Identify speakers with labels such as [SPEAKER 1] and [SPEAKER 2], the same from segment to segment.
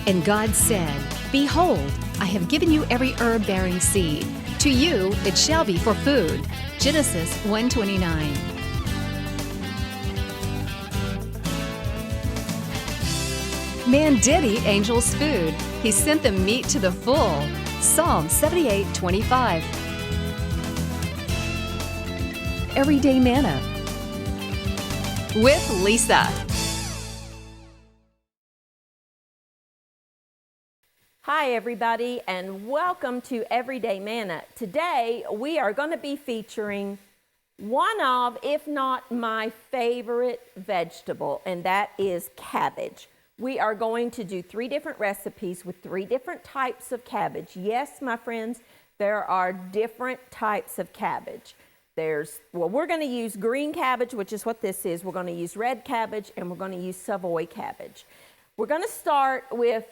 [SPEAKER 1] And God said, Behold, I have given you every herb-bearing seed. To you it shall be for food. Genesis 1:29. Man did eat angels' food. He sent them meat to the full. Psalm 78:25. Everyday Manna with Lisa.
[SPEAKER 2] Hi everybody, and welcome to Everyday Manna. Today we are going to be featuring one of, if not my favorite vegetable, and that is cabbage. We are going to do 3 different recipes with 3 different types of cabbage. Yes, my friends, there are different types of cabbage. We're going to use green cabbage, which is what this is. We're going to use red cabbage, and we're going to use Savoy cabbage. We're going to start with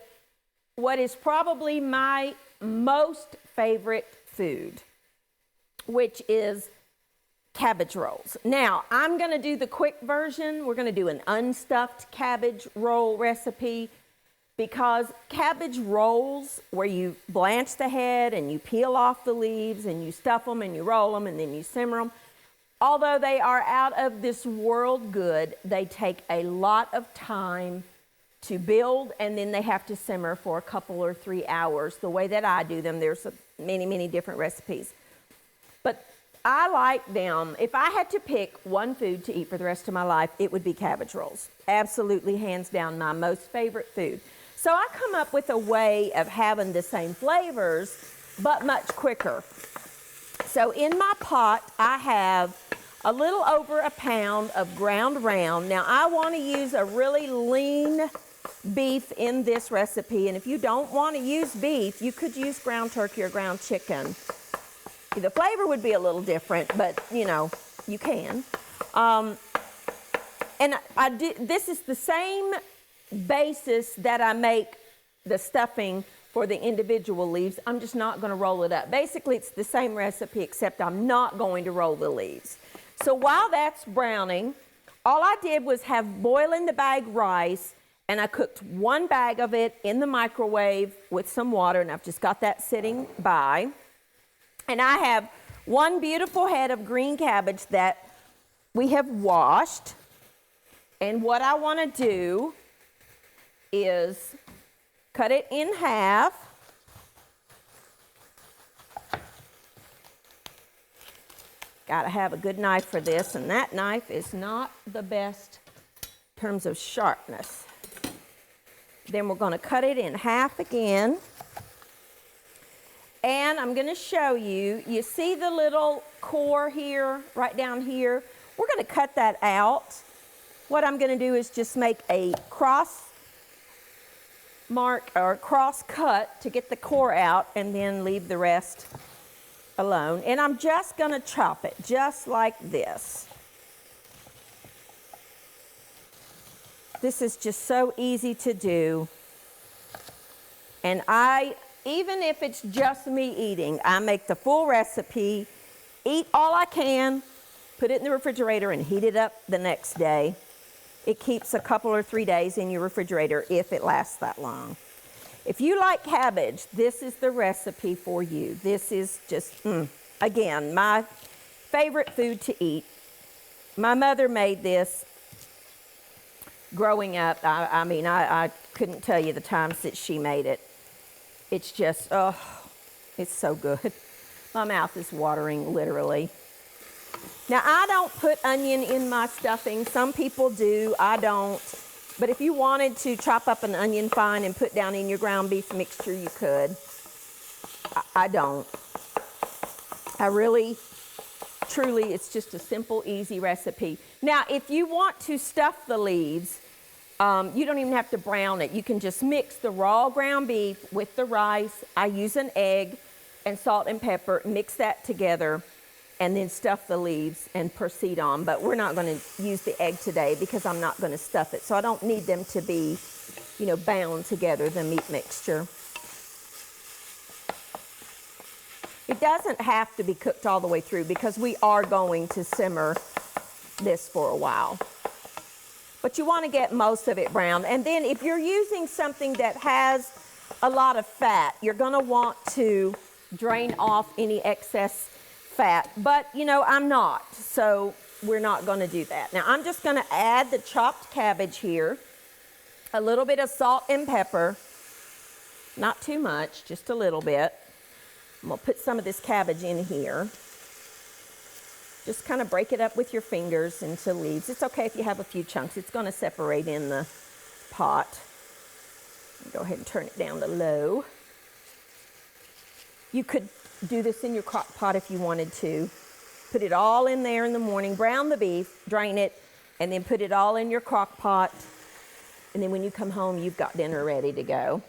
[SPEAKER 2] what is probably my most favorite food, which is cabbage rolls. Now, I'm going to do the quick version. We're going to do an unstuffed cabbage roll recipe, because cabbage rolls, where you blanch the head and you peel off the leaves and you stuff them and you roll them and then you simmer them, although they are out of this world good, they take a lot of time to build, and then they have to simmer for a couple or 3 hours. The way that I do them, there's many different recipes. But I like them. If I had to pick one food to eat for the rest of my life, it would be cabbage rolls. Absolutely, hands down, my most favorite food. So I come up with a way of having the same flavors, but much quicker. So in my pot, I have a little over a pound of ground round. Now I want to use a really lean beef in this recipe, and if you don't want to use beef, you could use ground turkey or ground chicken. The flavor would be a little different, but you know, you can. And this is the same basis that I make the stuffing for the individual leaves. I'm just not going to roll it up. Basically, it's the same recipe, except I'm not going to roll the leaves. So while that's browning, all I did was have boil in the bag rice, and I cooked 1 bag of it in the microwave with some water, and I've just got that sitting by. And I have 1 beautiful head of green cabbage that we have washed. And what I want to do is cut it in half. Got to have a good knife for this, and that knife is not the best in terms of sharpness. Then we're going to cut it in half again. And I'm going to show you, you see the little core here, right down here? We're going to cut that out. What I'm going to do is just make a cross mark or cross cut to get the core out, and then leave the rest alone. And I'm just going to chop it just like this. This is just so easy to do. And even if it's just me eating, I make the full recipe, eat all I can, put it in the refrigerator, and heat it up the next day. It keeps a couple or 3 days in your refrigerator if it lasts that long. If you like cabbage, this is the recipe for you. This is just, again, my favorite food to eat. My mother made this growing up. I couldn't tell you the times that she made it. It's just, oh, it's so good. My mouth is watering, literally. Now, I don't put onion in my stuffing. Some people do. I don't. But if you wanted to chop up an onion fine and put down in your ground beef mixture, you could. I don't. I really, truly, it's just a simple, easy recipe. Now, if you want to stuff the leaves, you don't even have to brown it. You can just mix the raw ground beef with the rice. I use an egg and salt and pepper, mix that together, and then stuff the leaves and proceed on. But we're not going to use the egg today because I'm not going to stuff it. So I don't need them to be, bound together, the meat mixture. It doesn't have to be cooked all the way through because we are going to simmer this for a while. but you want to get most of it brown. And then if you're using something that has a lot of fat, you're going to want to drain off any excess fat. But, you know, I'm not, so we're not going to do that. Now, I'm just going to add the chopped cabbage here, a little bit of salt and pepper, not too much, just a little bit. I'm going to put some of this cabbage in here. Just kind of break it up with your fingers into leaves. It's okay if you have a few chunks. It's going to separate in the pot. Go ahead and turn it down to low. You could do this in your crock pot if you wanted to. Put it all in there in the morning, brown the beef, drain it, and then put it all in your crock pot. And then when you come home, you've got dinner ready to go.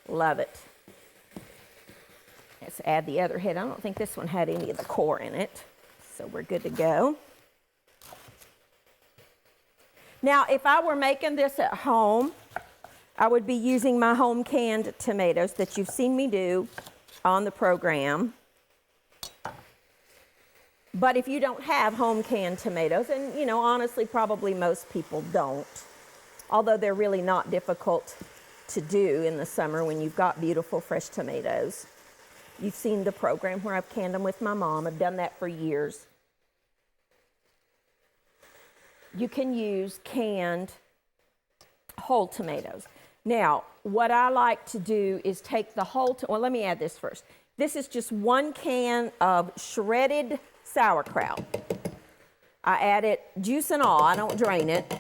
[SPEAKER 2] Love it. Let's add the other head. I don't think this one had any of the core in it, so we're good to go. Now, if I were making this at home, I would be using my home canned tomatoes that you've seen me do on the program. But if you don't have home canned tomatoes, and you know, honestly, probably most people don't, although they're really not difficult to do in the summer when you've got beautiful fresh tomatoes. You've seen the program where I've canned them with my mom. I've done that for years. You can use canned whole tomatoes. Now, what I like to do is take the whole, well, let me add this first. This is just 1 can of shredded sauerkraut. I add it juice and all, I don't drain it.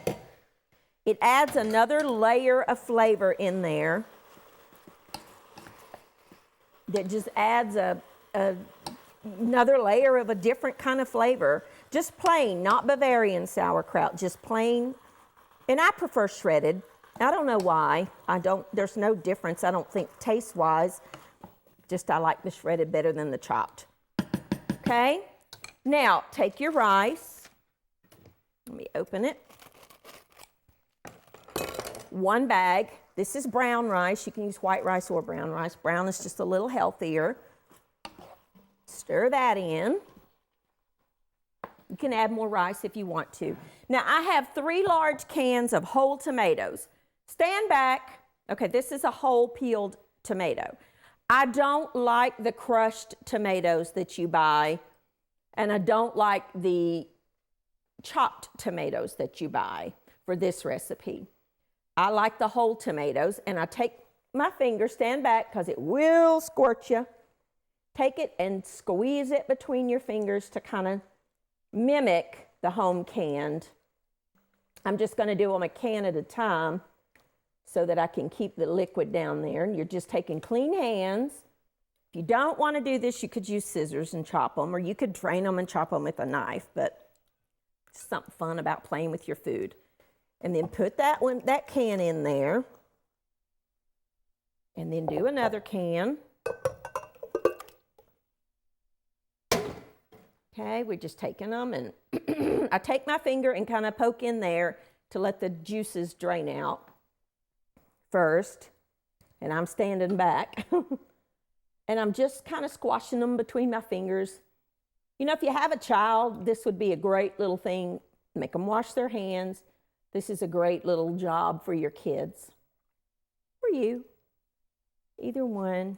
[SPEAKER 2] It adds another layer of flavor in there that just adds another layer of a different kind of flavor. Just plain, not Bavarian sauerkraut, just plain. And I prefer shredded. I don't know why. There's no difference, I don't think, taste-wise. Just I like the shredded better than the chopped. Okay? Now, take your rice. Let me open it. 1 bag. This is brown rice. You can use white rice or brown rice. Brown is just a little healthier. Stir that in. You can add more rice if you want to. Now, I have 3 large cans of whole tomatoes. Stand back. Okay, this is a whole peeled tomato. I don't like the crushed tomatoes that you buy, and I don't like the chopped tomatoes that you buy for this recipe. I like the whole tomatoes, and I take my finger, stand back, because it will scorch you. Take it and squeeze it between your fingers to kind of mimic the home canned. I'm just going to do them a can at a time so that I can keep the liquid down there. And you're just taking clean hands. If you don't want to do this, you could use scissors and chop them, or you could drain them and chop them with a knife, but it's something fun about playing with your food. And then put that can in there. And then do another can. Okay, we're just taking them, and I take my finger and kind of poke in there to let the juices drain out first. And I'm standing back. And I'm just kind of squashing them between my fingers. You know, if you have a child, this would be a great little thing. Make them wash their hands. This is a great little job for your kids. For you. Either one.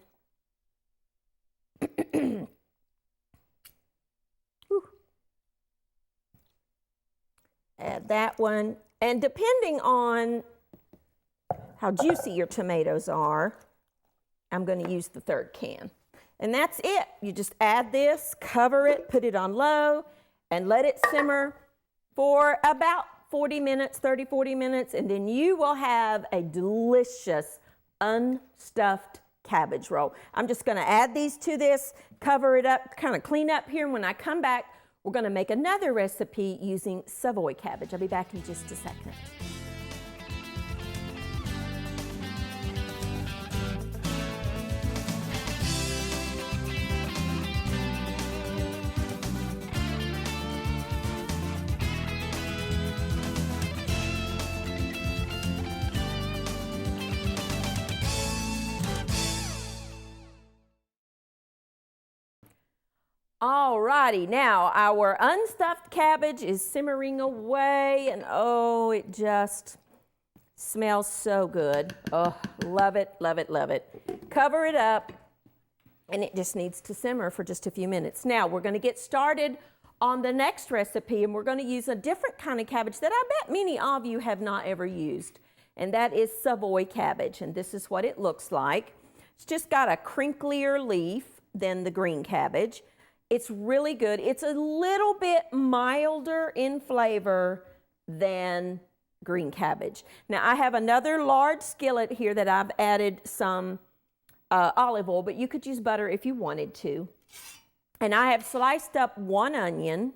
[SPEAKER 2] Add that one. And depending on how juicy your tomatoes are, I'm going to use the 3rd can. And that's it. You just add this, cover it, put it on low, and let it simmer for about 40 minutes, 30, 40 minutes, and then you will have a delicious unstuffed cabbage roll. I'm just going to add these to this, cover it up, kind of clean up here, and when I come back, we're going to make another recipe using Savoy cabbage. I'll be back in just a second. All righty, now our unstuffed cabbage is simmering away, and oh, it just smells so good. Oh, love it, love it, love it. Cover it up, and it just needs to simmer for just a few minutes. Now, we're going to get started on the next recipe, and we're going to use a different kind of cabbage that I bet many of you have not ever used, and that is Savoy cabbage, and this is what it looks like. It's just got a crinklier leaf than the green cabbage. It's really good. It's a little bit milder in flavor than green cabbage. Now, I have another large skillet here that I've added some olive oil, but you could use butter if you wanted to. And I have sliced up 1 onion,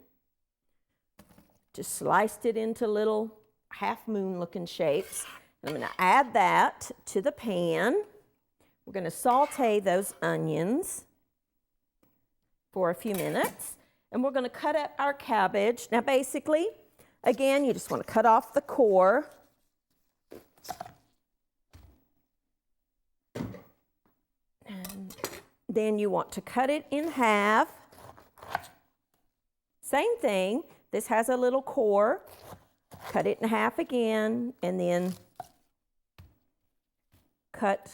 [SPEAKER 2] just sliced it into little half-moon looking shapes. I'm going to add that to the pan. We're going to saute those onions for a few minutes, and we're going to cut up our cabbage. Now, basically, again, you just want to cut off the core. And then you want to cut it in half. Same thing. This has a little core. Cut it in half again, and then cut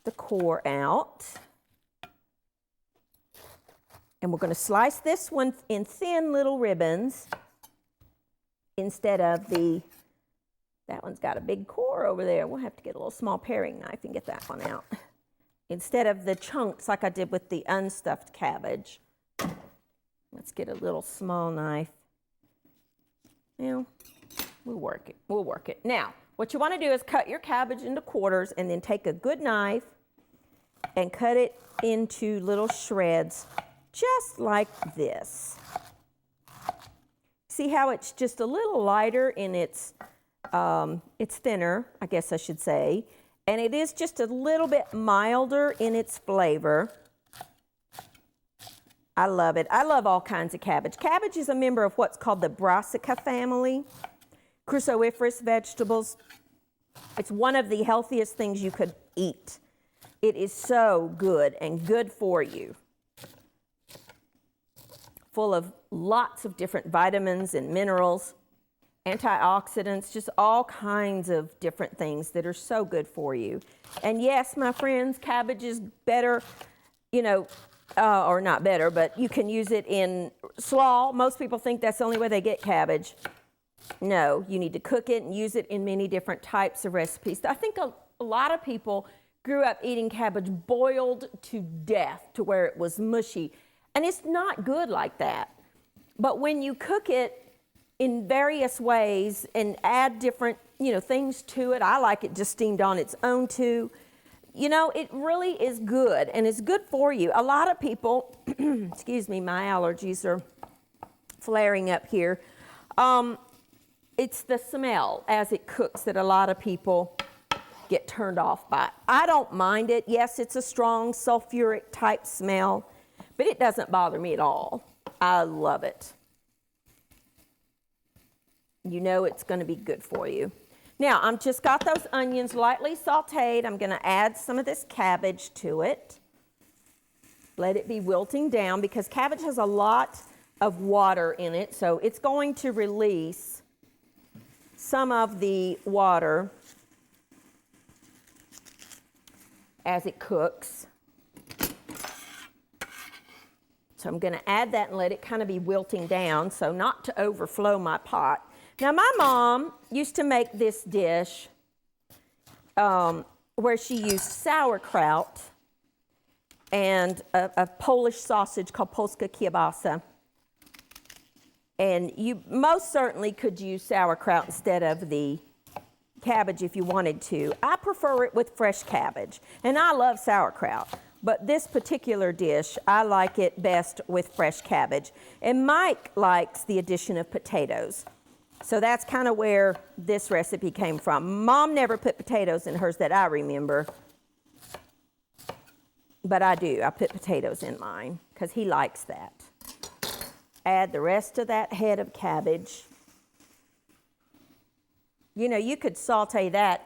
[SPEAKER 2] the core out. And we're going to slice this one in thin little ribbons instead of that one's got a big core over there. We'll have to get a little small paring knife and get that one out. Instead of the chunks like I did with the unstuffed cabbage. Let's get a little small knife. Now, we'll work it. We'll work it. Now, what you want to do is cut your cabbage into quarters and then take a good knife and cut it into little shreds. Just like this. See how it's just a little lighter in it's thinner, I guess I should say, and it is just a little bit milder in its flavor. I love it. I love all kinds of cabbage. Cabbage is a member of what's called the Brassica family, cruciferous vegetables. It's one of the healthiest things you could eat. It is so good and good for you. Full of lots of different vitamins and minerals, antioxidants, just all kinds of different things that are so good for you. And yes, my friends, cabbage is better, or not better, but you can use it in slaw. Most people think that's the only way they get cabbage. No, you need to cook it and use it in many different types of recipes. I think a lot of people grew up eating cabbage boiled to death to where it was mushy. And it's not good like that. But when you cook it in various ways and add different, things to it, I like it just steamed on its own too. It really is good, and it's good for you. A lot of people, excuse me, my allergies are flaring up here. It's the smell as it cooks that a lot of people get turned off by. I don't mind it. Yes, it's a strong sulfuric type smell. But it doesn't bother me at all. I love it. It's going to be good for you. Now, I've just got those onions lightly sauteed. I'm going to add some of this cabbage to it. Let it be wilting down because cabbage has a lot of water in it, so it's going to release some of the water as it cooks. So I'm going to add that and let it kind of be wilting down, so not to overflow my pot. Now, my mom used to make this dish where she used sauerkraut and a Polish sausage called polska kielbasa. And you most certainly could use sauerkraut instead of the cabbage if you wanted to. I prefer it with fresh cabbage, and I love sauerkraut. But this particular dish, I like it best with fresh cabbage. And Mike likes the addition of potatoes. So that's kind of where this recipe came from. Mom never put potatoes in hers that I remember. But I do. I put potatoes in mine because he likes that. Add the rest of that head of cabbage. You could saute that,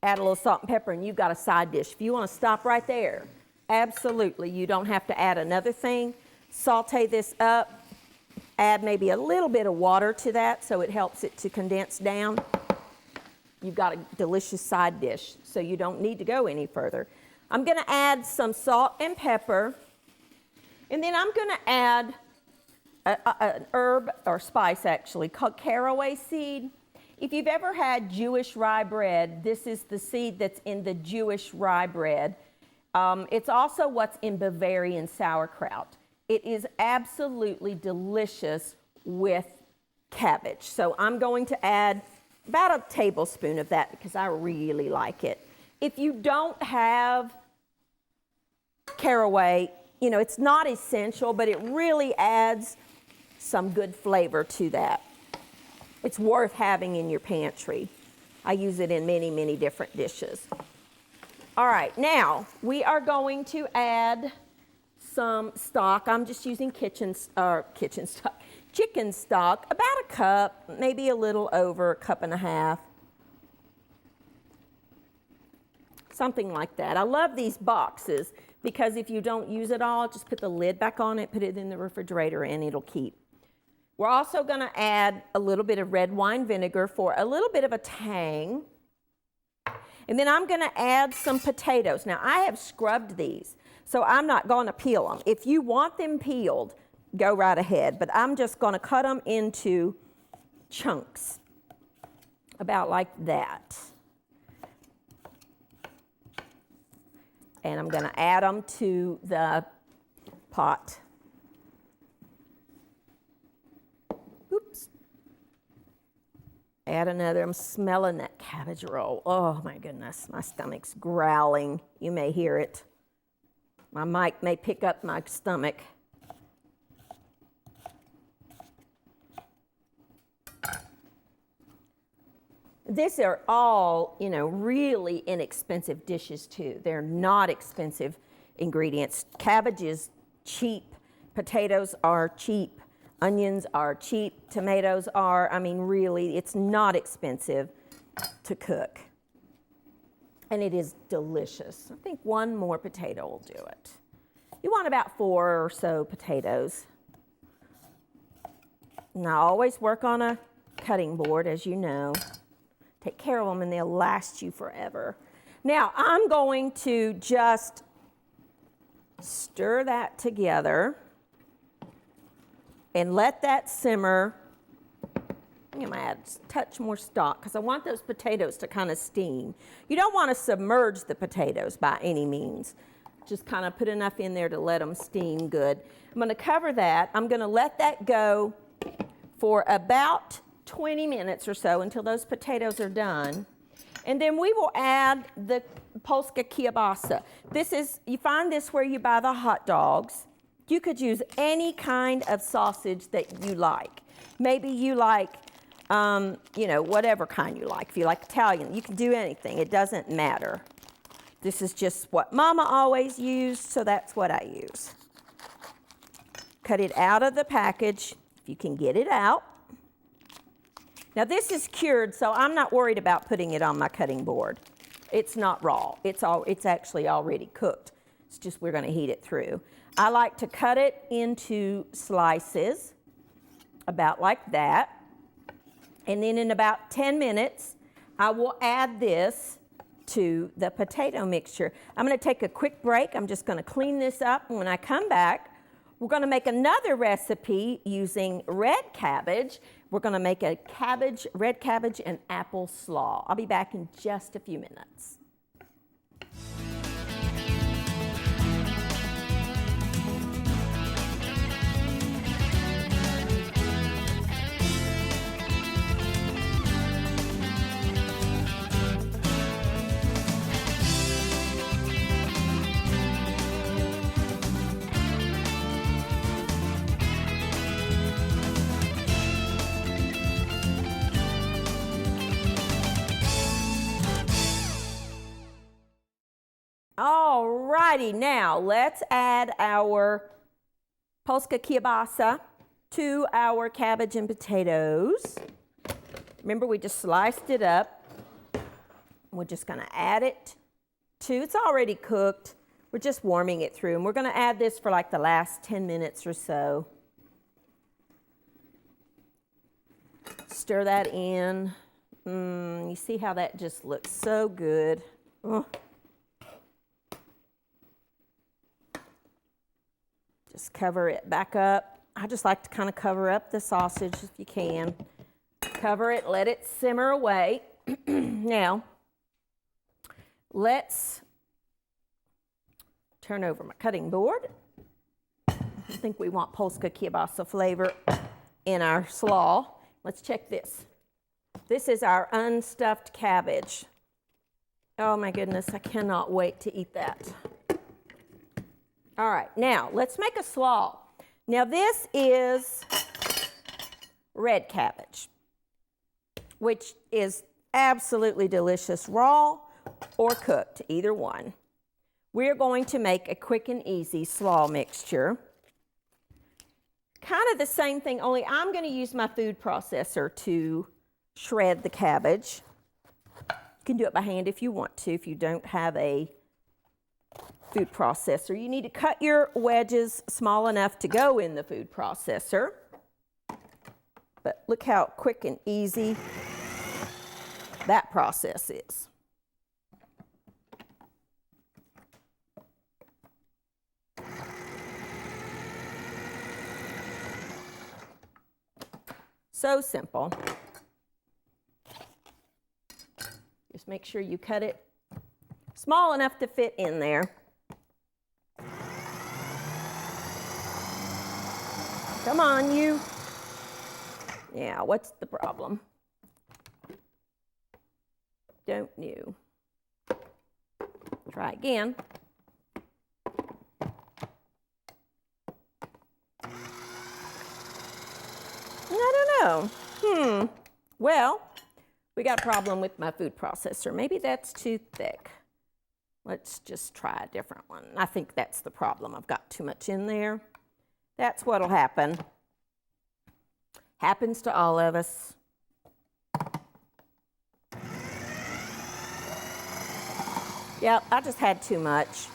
[SPEAKER 2] add a little salt and pepper, and you've got a side dish. If you want to stop right there, absolutely. You don't have to add another thing. saute this up, add maybe a little bit of water to that so it helps it to condense down. You've got a delicious side dish, so you don't need to go any further. I'm going to add some salt and pepper, and then I'm going to add an herb or spice actually called caraway seed. If you've ever had Jewish rye bread, this is the seed that's in the Jewish rye bread. It's also what's in Bavarian sauerkraut. It is absolutely delicious with cabbage. So I'm going to add about a tablespoon of that because I really like it. If you don't have caraway, you know, it's not essential, but it really adds some good flavor to that. It's worth having in your pantry. I use it in many, many different dishes. All right, now we are going to add some stock. I'm just using chicken stock, about a cup, maybe a little over a cup and a half. Something like that. I love these boxes because if you don't use it all, just put the lid back on it, put it in the refrigerator, and it'll keep. We're also going to add a little bit of red wine vinegar for a little bit of a tang. And then I'm going to add some potatoes. Now, I have scrubbed these, so I'm not going to peel them. If you want them peeled, go right ahead. But I'm just going to cut them into chunks, about like that. And I'm going to add them to the pot. Oops. Add another. I'm smelling that cabbage roll. Oh my goodness, my stomach's growling. You may hear it. My mic may pick up my stomach. These are all, you know, really inexpensive dishes too. They're not expensive ingredients. Cabbage is cheap. Potatoes are cheap. Onions are cheap. Tomatoes are, I mean, really, it's not expensive to cook. And it is delicious. I think one more potato will do it. You want about 4 or so potatoes. Now, always work on a cutting board, as you know. Take care of them and they'll last you forever. Now, I'm going to just stir that together and let that simmer. I'm going to add a touch more stock because I want those potatoes to kind of steam. You don't want to submerge the potatoes by any means. Just kind of put enough in there to let them steam good. I'm going to cover that. I'm going to let that go for about 20 minutes or so until those potatoes are done. And then we will add the Polska kielbasa. This is, you find this where you buy the hot dogs. You could use any kind of sausage that you like. Maybe you like, you know, whatever kind you like. If you like Italian, you can do anything. It doesn't matter. This is just what Mama always used, so that's what I use. Cut it out of the package if you can get it out. Now this is cured, so I'm not worried about putting it on my cutting board. It's not raw. It's actually already cooked. It's just we're going to heat it through. I like to cut it into slices, about like that. And then in about 10 minutes, I will add this to the potato mixture. I'm going to take a quick break. I'm just going to clean this up. And when I come back, we're going to make another recipe using red cabbage. We're going to make a red cabbage and apple slaw. I'll be back in just a few minutes. All righty, now let's add our Polska kielbasa to our cabbage and potatoes. Remember, we just sliced it up. We're just going to add it to, it's already cooked, We're just warming it through, and we're going to add this for like the last 10 minutes or so. Stir that in. You see how that just looks so good. Oh. Just cover it back up. I just like to kind of cover up the sausage if you can. Cover it, let it simmer away. Now, let's turn over my cutting board. I think we want Polska kielbasa flavor in our slaw. Let's check this. This is our unstuffed cabbage. Oh my goodness, I cannot wait to eat that. All right, now let's make a slaw. Now this is red cabbage, which is absolutely delicious, raw or cooked, either one. We're going to make a quick and easy slaw mixture. Kind of the same thing, only I'm going to use my food processor to shred the cabbage. You can do it by hand if you want to, if you don't have a food processor. You need to cut your wedges small enough to go in the food processor. But look how quick and easy that process is. So simple. Just make sure you cut it small enough to fit in there. Come on, you. Yeah, what's the problem? Don't you? Try again. I don't know. Well, we got a problem with my food processor. Maybe that's too thick. Let's just try a different one. I think that's the problem. I've got too much in there. That's what'll happen. Happens to all of us. Yep, I just had too much.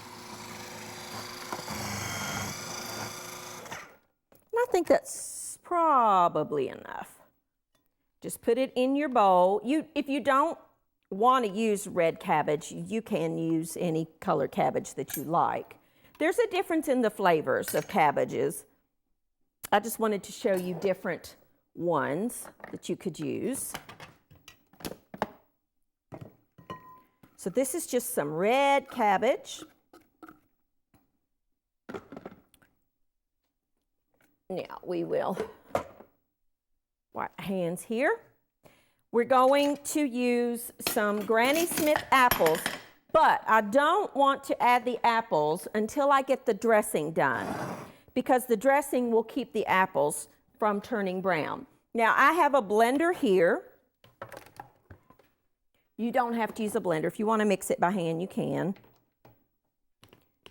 [SPEAKER 2] And I think that's probably enough. Just put it in your bowl. If you don't want to use red cabbage, you can use any color cabbage that you like. There's a difference in the flavors of cabbages. I just wanted to show you different ones that you could use. So this is just some red cabbage. Now we will wipe our hands here. We're going to use some Granny Smith apples, but I don't want to add the apples until I get the dressing done, because the dressing will keep the apples from turning brown. Now I have a blender here. You don't have to use a blender. If you want to mix it by hand, you can.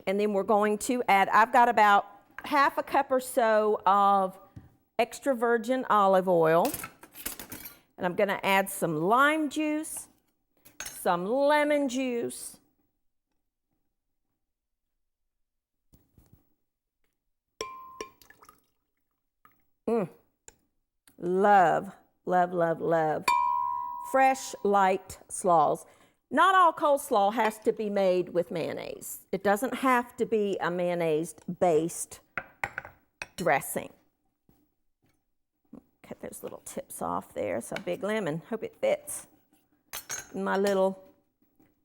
[SPEAKER 2] And then we're going to add, I've got about half a cup or so of extra virgin olive oil. And I'm going to add some lime juice, some lemon juice, love, love, love, love fresh, light slaws. Not all coleslaw has to be made with mayonnaise. It doesn't have to be a mayonnaise-based dressing. Cut those little tips off there. It's a big lemon. Hope it fits in my little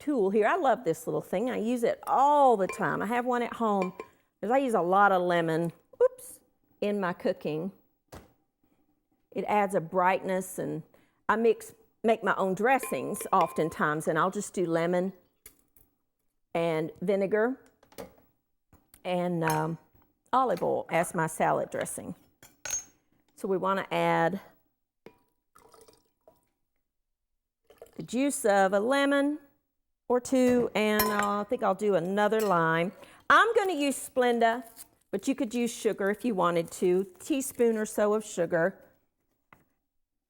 [SPEAKER 2] tool here. I love this little thing. I use it all the time. I have one at home because I use a lot of lemon, in my cooking. It adds a brightness, and I make my own dressings oftentimes, and I'll just do lemon and vinegar and olive oil as my salad dressing. So we want to add the juice of a lemon or two, and I think I'll do another lime. I'm going to use Splenda, but you could use sugar if you wanted to. A teaspoon or so of sugar,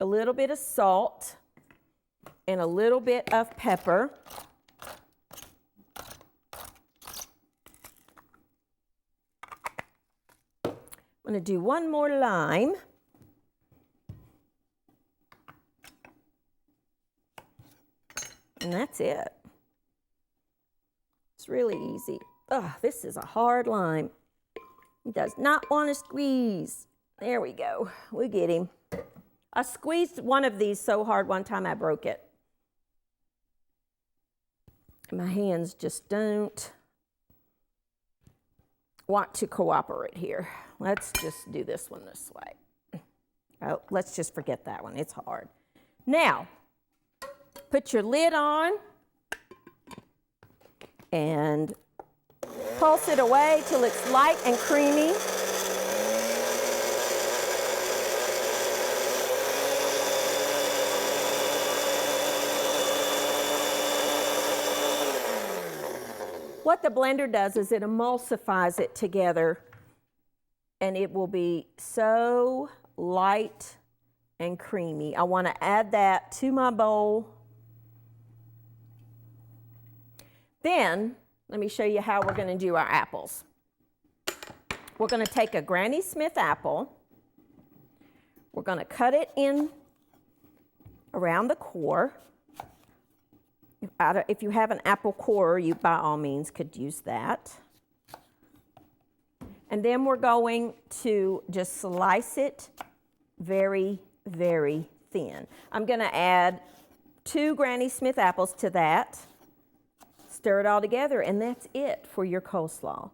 [SPEAKER 2] a little bit of salt, and a little bit of pepper. I'm going to do one more lime. And that's it. It's really easy. Oh, this is a hard lime. He does not want to squeeze. There we go. We get him. I squeezed one of these so hard one time I broke it. My hands just don't want to cooperate here. Let's just do this one this way. Oh, let's just forget that one. It's hard. Now, put your lid on and pulse it away till it's light and creamy. What the blender does is it emulsifies it together, and it will be so light and creamy. I want to add that to my bowl. Then, let me show you how we're going to do our apples. We're going to take a Granny Smith apple. We're going to cut it in around the core. If you have an apple core, you by all means could use that. And then we're going to just slice it very, very thin. I'm going to add 2 Granny Smith apples to that. Stir it all together, and that's it for your coleslaw.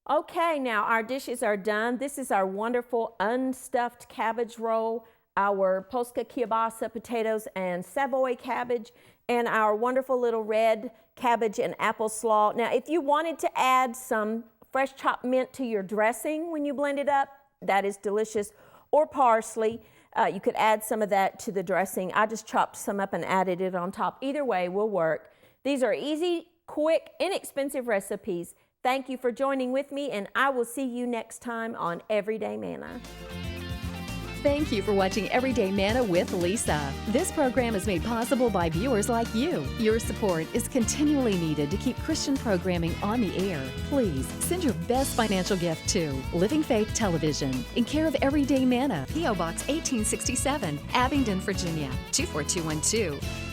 [SPEAKER 2] Okay, now our dishes are done. This is our wonderful unstuffed cabbage roll, our Polska kielbasa potatoes and Savoy cabbage, and our wonderful little red cabbage and apple slaw. Now, if you wanted to add some fresh chopped mint to your dressing when you blend it up, that is delicious, or parsley. You could add some of that to the dressing. I just chopped some up and added it on top. Either way will work. These are easy, quick, inexpensive recipes. Thank you for joining with me, and I will see you next time on Everyday Manna.
[SPEAKER 1] Thank you for watching Everyday Manna with Lisa. This program is made possible by viewers like you. Your support is continually needed to keep Christian programming on the air. Please send your best financial gift to Living Faith Television in care of Everyday Manna, P.O. Box 1867, Abingdon, Virginia 24212.